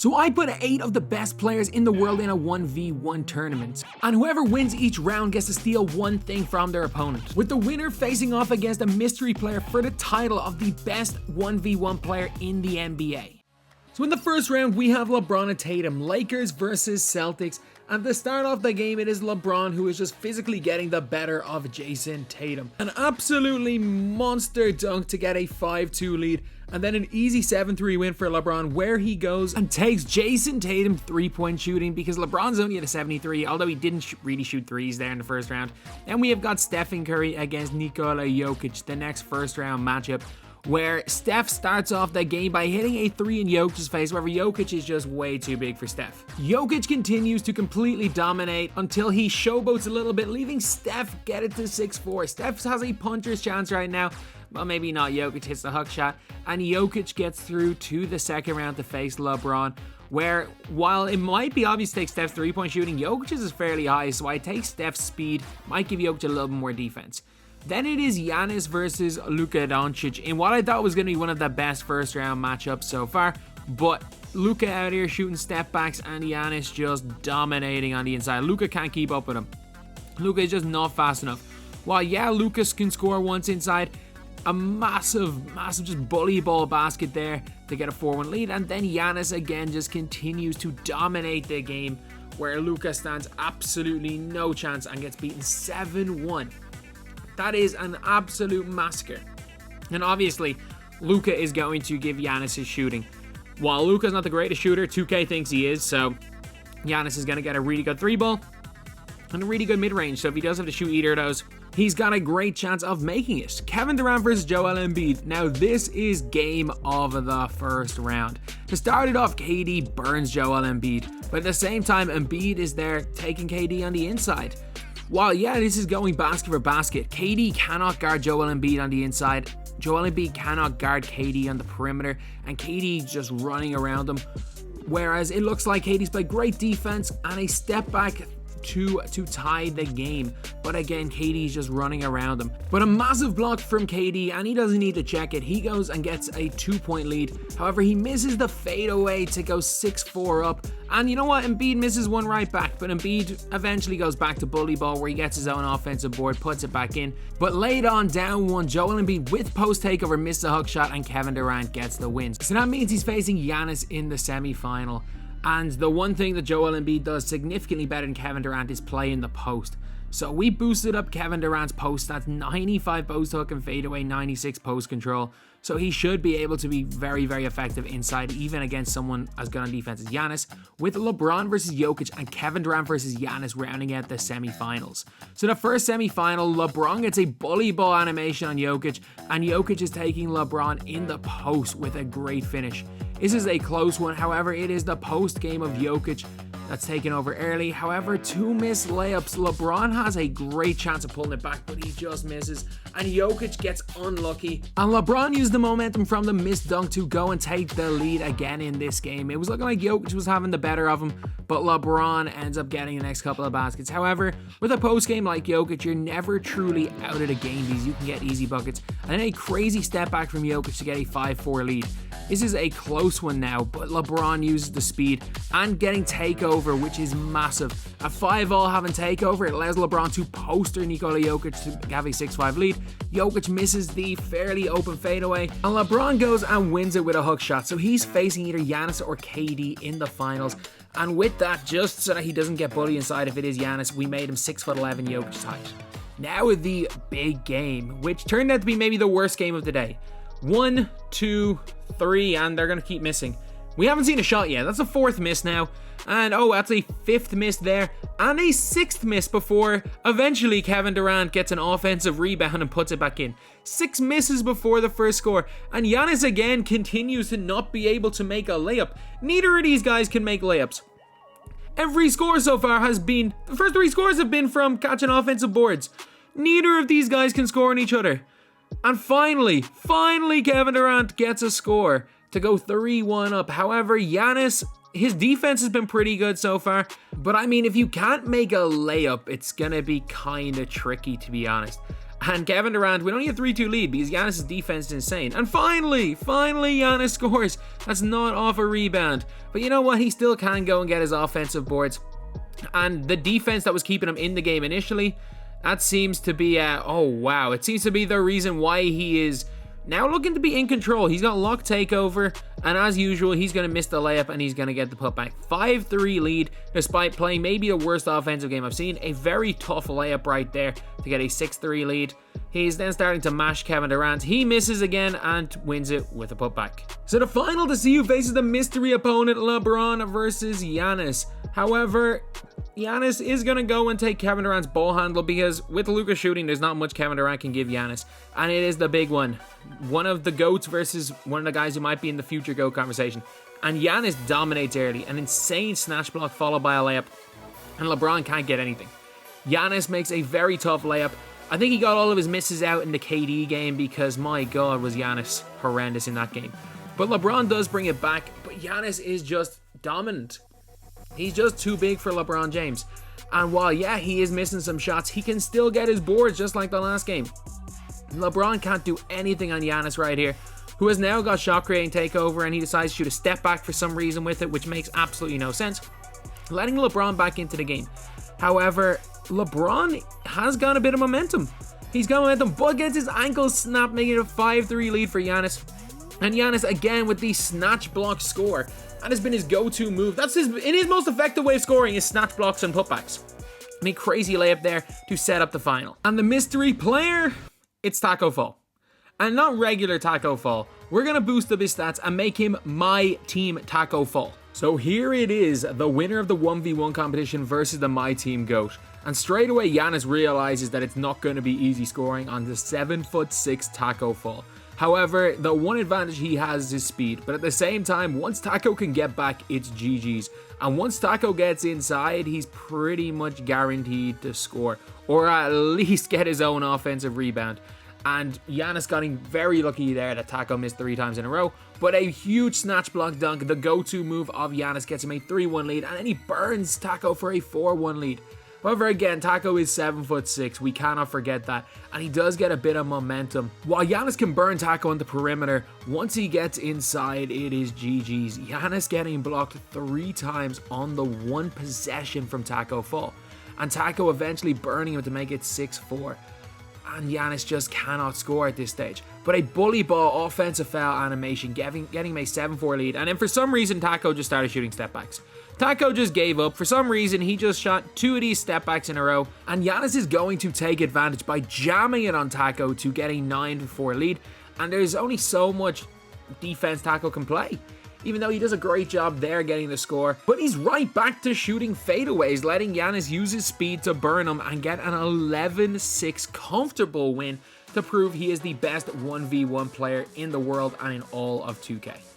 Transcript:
So I put 8 of the best players in the world in a 1v1 tournament, and whoever wins each round gets to steal one thing from their opponent, with the winner facing off against a mystery player for the title of the best 1v1 player in the NBA. So in the first round, we have LeBron and Tatum, Lakers versus Celtics. And to start off the game, it is LeBron who is just physically getting the better of Jason Tatum. An absolutely monster dunk to get a 5-2 lead. And then an easy 7-3 win for LeBron, where he goes and takes Jason Tatum 3-point shooting, because LeBron's only at a 73, although he didn't really shoot threes there in the first round. Then we have got Stephen Curry against Nikola Jokic, the next first round matchup, where Steph starts off the game by hitting a 3 in Jokic's face. However, Jokic is just way too big for Steph. Jokic continues to completely dominate until he showboats a little bit, leaving Steph get it to 6-4. Steph has a puncher's chance right now. Well, maybe not. Jokic hits the hook shot, and Jokic gets through to the second round to face LeBron, where while it might be obvious to take Steph's 3-point shooting, Jokic's is fairly high, so I take Steph's speed, might give Jokic a little bit more defense. Then it is Giannis versus Luka Doncic in what I thought was going to be one of the best first round matchups so far, but Luka out here shooting step backs and Giannis just dominating on the inside. Luka can't keep up with him. Luka is just not fast enough. While yeah, Lucas can score once inside, a massive just bully ball basket there to get a 4-1 lead, and then Giannis again just continues to dominate the game, where Luka stands absolutely no chance and gets beaten 7-1. That is an absolute massacre. And obviously, Luka is going to give Giannis his shooting. While Luka's not the greatest shooter, 2K thinks he is, so Giannis is going to get a really good 3-ball and a really good mid-range. So if he does have to shoot either of those, he's got a great chance of making it. Kevin Durant versus Joel Embiid. Now this is game of the first round. To start it off, KD burns Joel Embiid, but at the same time, Embiid is there taking KD on the inside. While yeah, this is going basket for basket, KD cannot guard Joel Embiid on the inside. Joel Embiid cannot guard KD on the perimeter, and KD just running around him. Whereas it looks like KD's played great defense and a step back to tie the game. But again, KD's just running around him. But a massive block from KD, and he doesn't need to check it. He goes and gets a 2-point lead. However, he misses the fadeaway to go 6-4 up. And you know what? Embiid misses one right back, but Embiid eventually goes back to bully ball, where he gets his own offensive board, puts it back in. But late on, down one, Joel Embiid with post takeover missed a hook shot, and Kevin Durant gets the win. So that means he's facing Giannis in the semifinal. And the one thing that Joel Embiid does significantly better than Kevin Durant is play in the post. So we boosted up Kevin Durant's post stats, 95 post hook and fadeaway, 96 post control. So he should be able to be very, very effective inside, even against someone as good on defense as Giannis, with LeBron versus Jokic and Kevin Durant versus Giannis rounding out the semifinals. So the first semifinal, LeBron gets a bully ball animation on Jokic, and Jokic is taking LeBron in the post with a great finish. This is a close one, however, it is the post game of Jokic that's taken over early. However, 2 missed layups. LeBron has a great chance of pulling it back, but he just misses, and Jokic gets unlucky. And LeBron used the momentum from the missed dunk to go and take the lead again in this game. It was looking like Jokic was having the better of him, but LeBron ends up getting the next couple of baskets. However, with a post game like Jokic, you're never truly out of the game because you can get easy buckets. And then a crazy step back from Jokic to get a 5-4 lead. This is a close one now, but LeBron uses the speed and getting takeover, which is massive. A 5-all having takeover, it allows LeBron to poster Nikola Jokic to have a 6-5 lead. Jokic misses the fairly open fadeaway, and LeBron goes and wins it with a hook shot. So he's facing either Giannis or KD in the finals. And with that, just so that he doesn't get bullied inside if it is Giannis, we made him 6'11" Jokic's height. Now the big game, which turned out to be maybe the worst game of the day. 1, 2, 3, and they're going to keep missing. We haven't seen a shot yet. That's a 4th miss now. And oh, that's a 5th miss there. And a 6th miss before eventually Kevin Durant gets an offensive rebound and puts it back in. 6 misses before the first score. And Giannis again continues to not be able to make a layup. Neither of these guys can make layups. Every score so far has been... The first 3 scores have been from catching offensive boards. Neither of these guys can score on each other. And finally, Kevin Durant gets a score to go 3-1 up. However, Giannis, his defense has been pretty good so far. But I mean, if you can't make a layup, it's going to be kind of tricky, to be honest. And Kevin Durant with only a 3-2 lead because Giannis' defense is insane. And finally Giannis scores. That's not off a rebound. But you know what? He still can go and get his offensive boards. And the defense that was keeping him in the game initially, that seems to be, it seems to be the reason why he is now looking to be in control. He's got lock takeover, and as usual, he's going to miss the layup and he's going to get the putback. 5-3 lead, despite playing maybe the worst offensive game I've seen. A very tough layup right there to get a 6-3 lead. He's then starting to mash Kevin Durant. He misses again and wins it with a putback. So the final to see who faces the mystery opponent, LeBron versus Giannis. However, Giannis is going to go and take Kevin Durant's ball handle because with Luka shooting, there's not much Kevin Durant can give Giannis. And it is the big one. One of the GOATs versus one of the guys who might be in the future GOAT conversation. And Giannis dominates early. An insane snatch block followed by a layup. And LeBron can't get anything. Giannis makes a very tough layup. I think he got all of his misses out in the KD game because, my God, was Giannis horrendous in that game. But LeBron does bring it back. But Giannis is just dominant. He's just too big for LeBron James. And while, yeah, he is missing some shots, he can still get his boards just like the last game. LeBron can't do anything on Giannis right here, who has now got shot creating takeover, and he decides to shoot a step back for some reason with it, which makes absolutely no sense, letting LeBron back into the game. However, LeBron has got a bit of momentum. He's got momentum, but gets his ankle snapped, making it a 5-3 lead for Giannis. And Giannis again with the snatch block score. That has been his go-to move. That's his most effective way of scoring is snatch blocks and putbacks. And a crazy layup there to set up the final. And the mystery player, it's Taco Fall. And not regular Taco Fall. We're going to boost up his stats and make him my team Taco Fall. So here it is, the winner of the 1v1 competition versus the My Team GOAT. And straight away Giannis realizes that it's not going to be easy scoring on the 7'6" Taco Fall. However, the one advantage he has is his speed, but at the same time, once Taco can get back, it's GG's. And once Taco gets inside, he's pretty much guaranteed to score, or at least get his own offensive rebound. And Giannis got very lucky there that Taco missed 3 times in a row, but a huge snatch block dunk, the go-to move of Giannis, gets him a 3-1 lead, and then he burns Taco for a 4-1 lead. However, again, Taco is 7'6", we cannot forget that, and he does get a bit of momentum. While Giannis can burn Taco on the perimeter, once he gets inside, it is GG's. Giannis getting blocked 3 times on the one possession from Taco Fall, and Taco eventually burning him to make it 6-4. And Giannis just cannot score at this stage. But a bully ball offensive foul animation, getting him a 7-4 lead, and then for some reason, Taco just started shooting step backs. Taco just gave up. For some reason, he just shot 2 of these step backs in a row, and Giannis is going to take advantage by jamming it on Taco to get a 9-4 lead, and there's only so much defense Taco can play, even though he does a great job there getting the score. But he's right back to shooting fadeaways, letting Giannis use his speed to burn him and get an 11-6 comfortable win to prove he is the best 1v1 player in the world and in all of 2K.